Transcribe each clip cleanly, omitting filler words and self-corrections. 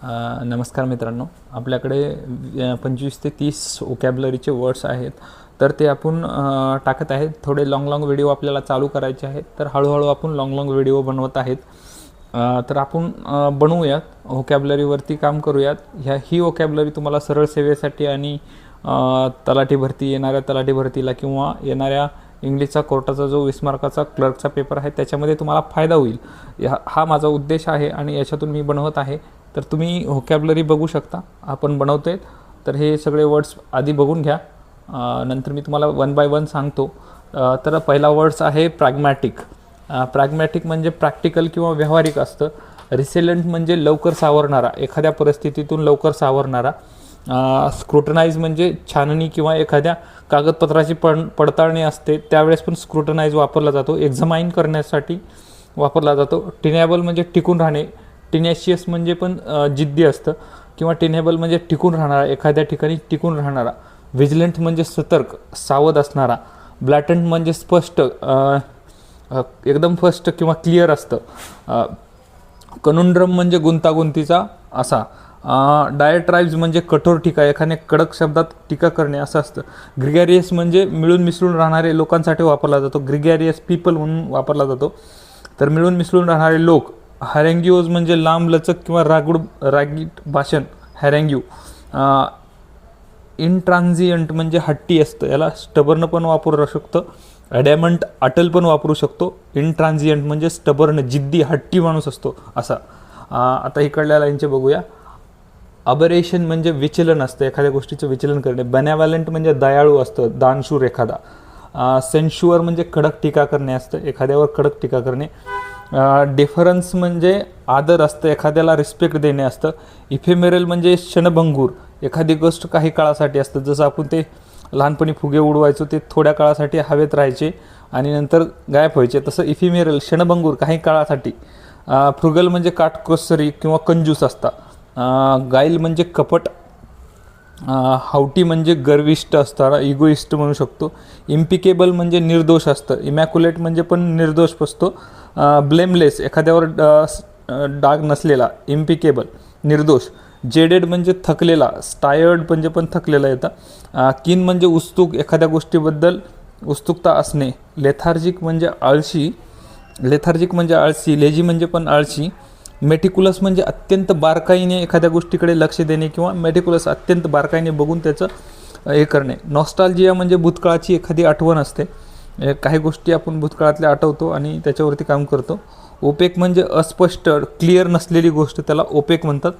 नमस्कार मित्रांनो, आपल्याकडे 25 ते 30 वोकॅब्युलरीचे वर्ड्स आहेत. तर ते आपण टाकत आहेत. थोडे लाँग व्हिडिओ आपल्याला चालू करायचे आहेत, तर हळूहळू आपण लाँग व्हिडिओ बनवत आहेत. तर आपण बनवूयात, वोकॅब्युलरीवरती काम करूयात. ही वोकॅब्युलरी तुम्हाला सरळ सेवेसाठी आणि तलाठी भरती, येणाऱ्या तलाठी भरतीला किंवा येणाऱ्या इंग्लिशचा कोर्टाचा जो 20 मार्काचा क्लर्कचा पेपर आहे त्याच्यामध्ये तुम्हाला फायदा होईल, हा माझा उद्देश आहे आणि याच्यातून मी बनवत आहे. तर तुम्ही व्होकॅब्युलरी बघू शकता, आपण बनवतोय. तर हे सगळे वर्ड्स आधी बघून घ्या, नंतर मी तुम्हाला वन बाय वन सांगतो. तर पहिला वर्ड्स आहे प्रॅग्मॅटिक. प्रॅग्मॅटिक म्हणजे प्रॅक्टिकल किंवा व्यावहारिक असतं. रिसेलंट म्हणजे लवकर सावरणारा, एखाद्या परिस्थितीतून लवकर सावरणारा. स्क्रुटनाइज म्हणजे छाननी किंवा एखाद्या कागदपत्राची पडताळणी असते त्यावेळेस पण स्क्रुटनाइज वापरला जातो, एक्झामाइन करण्यासाठी वापरला जातो. टिनेबल म्हणजे टिकून राहणे. टिनेशियस म्हणजे पण जिद्दी असतं किंवा टिनेबल म्हणजे टिकून राहणारा, एखाद्या ठिकाणी टिकून राहणारा. व्हिजिलंट म्हणजे सतर्क, सावध असणारा. ब्लॅटंट म्हणजे स्पष्ट, एकदम स्पष्ट किंवा क्लिअर असतं. कनुंड्रम म्हणजे गुंतागुंतीचा असा. डायट्राइब्स म्हणजे कठोर टीका, एखाद्या कडक शब्दात टीका करणे असं असतं. ग्रिगॅरियस म्हणजे मिळून मिसळून राहणारे लोकांसाठी वापरला जातो. ग्रिगॅरियस पीपल म्हणून वापरला जातो, तर मिळून मिसळून राहणारे लोक. हॅरेंग्यूज म्हणजे लांब लचक किंवा रागीट भाषण, हॅरेंग्यू. इनट्रान्झियंट म्हणजे हट्टी असतं, याला स्टबर्न पण वापरू शकतो. ॲडॅमंट अटल पण वापरू शकतो. इनट्रान्झियंट म्हणजे स्टबर्न, जिद्दी, हट्टी माणूस असतो असा. आता इकडल्या लाईनचे बघूया. अबरेशन म्हणजे विचलन असतं, एखाद्या गोष्टीचं विचलन करणे. बेनेवलेंट म्हणजे दयाळू असतं, दानशूर एखादा. सेन्शुअर म्हणजे कडक टीका करणे असतं, एखाद्यावर कडक टीका करणे. डिफरन्स म्हणजे आदर असतं, एखाद्याला रिस्पेक्ट देणे असतं. इफेमेरल म्हणजे क्षणभंगूर, एखादी गोष्ट काही काळासाठी असतं. जसं आपण ते लहानपणी फुगे उडवायचो, ते थोड्या काळासाठी हवेत राहायचे आणि नंतर गायब व्हायचे, तसं इफेमेरल क्षणभंगूर काही काळासाठी. फ्रुगल म्हणजे काटकोसरी किंवा कंजूस असता. गाईल म्हणजे कपट. हावटी म्हणजे गर्विष्ठ असताना, इगोइस्ट म्हणू शकतो. इम्पिकेबल म्हणजे निर्दोष असतं. इमॅक्युलेट म्हणजे पण निर्दोष असतो. ब्लेमलेस एखाद्यावर डाग नसलेला, इम्पिकेबल, निर्दोष. जेडेड म्हणजे थकलेला, टायर्ड म्हणजे पण थकलेला येतं. किन म्हणजे उत्सुक, एखाद्या गोष्टीबद्दल उत्सुकता असणे. लेथार्जिक म्हणजे आळशी, लेझी म्हणजे पण आळशी. मेटिक्युलस म्हणजे अत्यंत बारकाईने एखाद्या गोष्टीकडे लक्ष देणे किंवा मेटिक्युलस अत्यंत बारकाईने बघून त्याचं हे करणे. नॉस्टॅल्जिया म्हणजे भूतकाळाची एखादी आठवण असते, काही गोष्टी आपण भूतकाळातल्या आठवतो आणि त्याच्यावरती काम करतो. ओपेक म्हणजे अस्पष्ट, क्लिअर नसलेली गोष्ट, त्याला ओपेक म्हणतात.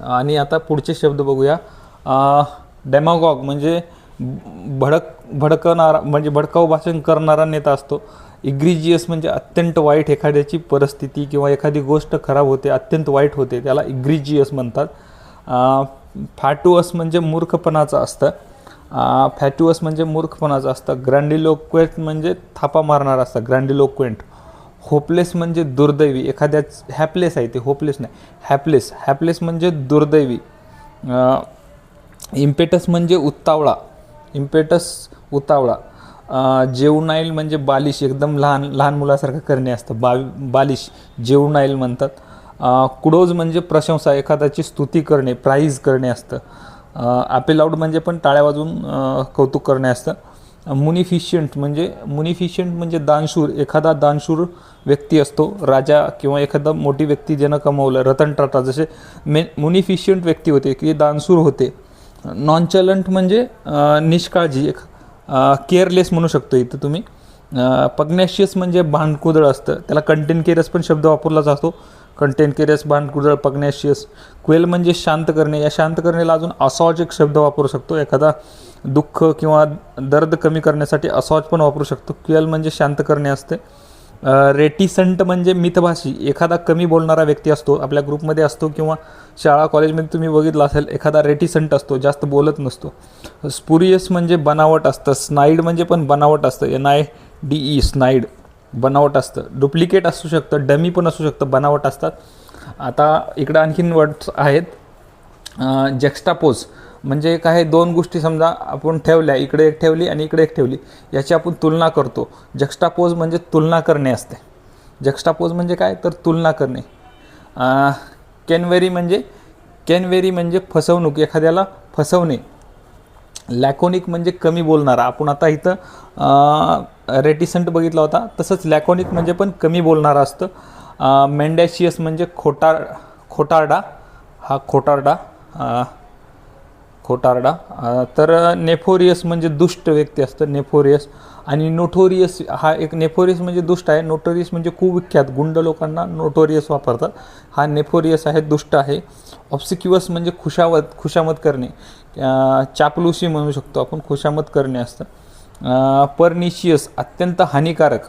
आणि आता पुढचे शब्द बघूया. डेमागॉग म्हणजे भडकवणारा, म्हणजे भडकाऊ भाषण करणारा नेता असतो. इग्रिजियस म्हणजे अत्यंत वाईट, एखाद्याची परिस्थिती किंवा एखादी गोष्ट खराब होते, अत्यंत वाईट होते, त्याला इग्रिजियस म्हणतात. फॅटुअस म्हणजे मूर्खपणाचं असतं. ग्रँडिलोक्वेंट म्हणजे थापा मारणारा असतं, ग्रँडिलोक्वेंट. होपलेस म्हणजे दुर्दैवी, एखाद्याच हॅपलेस आहे ते, होपलेस नाही, हॅपलेस म्हणजे दुर्दैवी. इम्पेटस म्हणजे उतावळा. जेवनाईल म्हणजे बालिश, एकदम लहान मुलासारखं करणे असतं, बालिश, जेवनाईल म्हणतात. कुडोज म्हणजे प्रशंसा, एखाद्याची स्तुती करणे, प्राईज करणे असतं. ॲपेलाउड म्हणजे पण टाळ्या वाजवून कौतुक करणे असतं. मुनिफिशियंट म्हणजे दानशूर, एखादा दानशूर व्यक्ती असतो, राजा किंवा एखादा मोठी व्यक्ती ज्यानं कमवलं, रतन टाटा जसे मुनिफिशियंट व्यक्ती होते की दानशूर होते. नॉनचलंट म्हणजे निष्काळजी, केअरलेस म्हणू शकतो इथं तुम्ही. पग्नॅशियस म्हणजे भांडकुदळ असतं, त्याला कंटेनकेरियस पण शब्द वापरला जातो. कंटेनकेरियस, भांडकुदळ, पग्नॅशियस. क्वेल म्हणजे शांत करणे, या शांत करणेला अजून असॉज एक शब्द वापरू शकतो, एखादा दुःख किंवा दर्द कमी करण्यासाठी असॉज पण वापरू शकतो. क्वेल म्हणजे शांत करणे असते. रेटिसंट म्हणजे मितभाषी, एखादा कमी बोलणारा व्यक्ती असतो, आपल्या ग्रुपमध्ये असतो किंवा शाळा कॉलेजमध्ये तुम्ही बघितलं असेल, एखादा रेटिसंट असतो, जास्त बोलत नसतो. स्पुरियस म्हणजे बनावट असतं. स्नाईड म्हणजे पण बनावट असतं, NIDE, स्नाईड, बनावट असतं. डुप्लिकेट असू शकतं, डमी पण असू शकतं, बनावट असतात. आता इकडं आणखीन वर्ड्स आहेत. जक्स्टापोज म्हणजे काय, दोन गोष्टी समजा आपण ठेवल्या, इकडे एक ठेवली आणि इकडे एक ठेवली, याची आपण तुलना करतो. जक्स्टापोज म्हणजे तुलना करणे असते. जक्स्टापोज म्हणजे काय, तर तुलना करणे. कॅनवेरी म्हणजे फसवणूक, एखाद्याला फसवणे. लॅकोनिक म्हणजे कमी बोलणारा. आपण आता इथं रेटिसंट बघितला होता, तसंच लॅकोनिक म्हणजे पण कमी बोलणारा असतं. मेंडॅशियस म्हणजे खोटारडा. तर नेफोरियस म्हणजे दुष्ट व्यक्ती असतं, नेफोरियस. आणि नोटोरियस, हा एक नेफोरियस म्हणजे दुष्ट आहे, नोटोरियस म्हणजे कुविख्यात, गुंड लोकांना नोटोरियस वापरतात. हा नेफोरियस आहे, दुष्ट आहे. ऑब्सिक्युअस म्हणजे खुशामत करणे, चापलुसी म्हणू शकतो आपण, खुशामत करणे असतं. परनिशियस अत्यंत हानिकारक,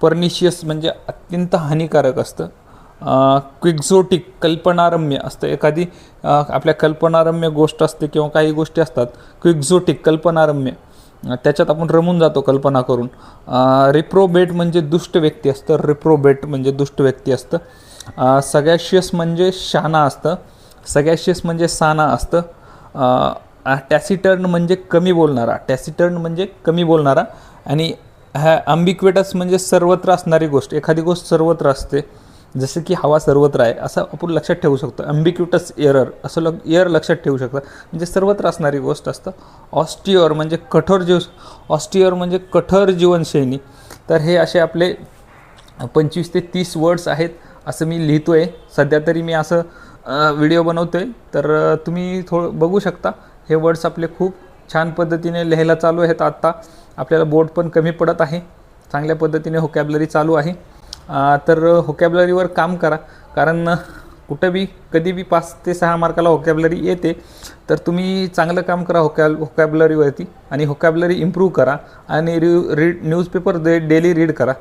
परनिशियस म्हणजे अत्यंत हानिकारक असतं. क्विक्झोटिक कल्पनारम्य असतं, एखादी आपल्या कल्पनारम्य गोष्ट असते किंवा काही गोष्टी असतात क्विक्झोटिक कल्पनारम्य, त्याच्यात आपण रमून जातो कल्पना करून. रिप्रोबेट म्हणजे दुष्ट व्यक्ती असतं, रिप्रोबेट म्हणजे दुष्ट व्यक्ती असतं. सगॅशियस म्हणजे शहाणा असतं, सगॅशियस म्हणजे साना असतं. टॅसिटर्न म्हणजे कमी बोलणारा, आणि अम्बिक्वेटस म्हणजे सर्वत्र असणारी गोष्ट, एखादी गोष्ट सर्वत्र असते, जसं की हवा सर्वत्र आहे असं आपण लक्षात ठेवू शकतो. अम्बिक्युटस एरर असं एअर लक्षात ठेवू शकतं, म्हणजे सर्वत्र असणारी गोष्ट असतं. ऑस्टियर म्हणजे कठोर जीवनशैली. तर हे असे आपले 25 ते 30 वर्ड्स आहेत, असं मी लिहितो आहे सध्या तरी. मी असं व्हिडिओ बनवतो आहे, तर तुम्ही बघू शकता. हे वर्ड्स आपले खूप छान पद्धतीने लिहायला चालू आहेत. आत्ता आपल्याला बोर्ड पण कमी पडत आहे, चांगल्या पद्धतीने व्होकॅब्युलरी चालू आहे. तर व्होकॅब्युलरीवर काम करा, कारण कुठं बी कधी बी 5 ते 6 मार्काला व्होकॅब्युलरी येते. तर तुम्ही चांगलं काम करा व्होकॅब्युलरीवरती, आणि व्होकॅब्युलरी इम्प्रूव्ह करा, आणि न्यूजपेपर डेली रीड करा.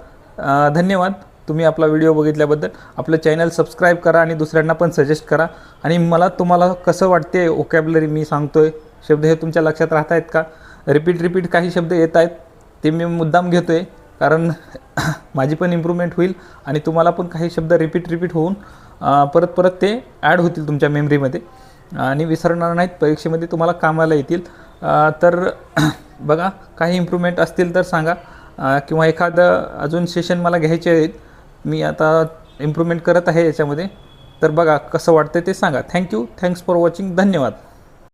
धन्यवाद तुम्ही आपला व्हिडिओ बघितल्याबद्दल. आपलं चॅनल सबस्क्राईब करा आणि दुसऱ्यांना पण सजेस्ट करा. आणि तुम्हाला कसं वाटते व्होकॅब्युलरी मी सांगतोय शब्द, हे तुमच्या लक्षात राहत आहेत का? रिपीट काही शब्द येत आहेत, ते मी मुद्दाम घेतो आहे, कारण माझी पण इम्प्रूव्हमेंट होईल, आणि तुम्हाला पण काही शब्द रिपीट होऊन परत ते ॲड होतील तुमच्या मेमरीमध्ये, आणि विसरणार नाहीत, परीक्षेमध्ये तुम्हाला कामाला येतील. तर बघा, काही इम्प्रूव्हमेंट असतील तर सांगा, किंवा एखादं अजून सेशन मला घ्यायचे आहेत, मी आता इम्प्रूव्हमेंट करत आहे याच्यामध्ये. तर बघा कसं वाटतं ते सांगा. Thanks for watching. धन्यवाद.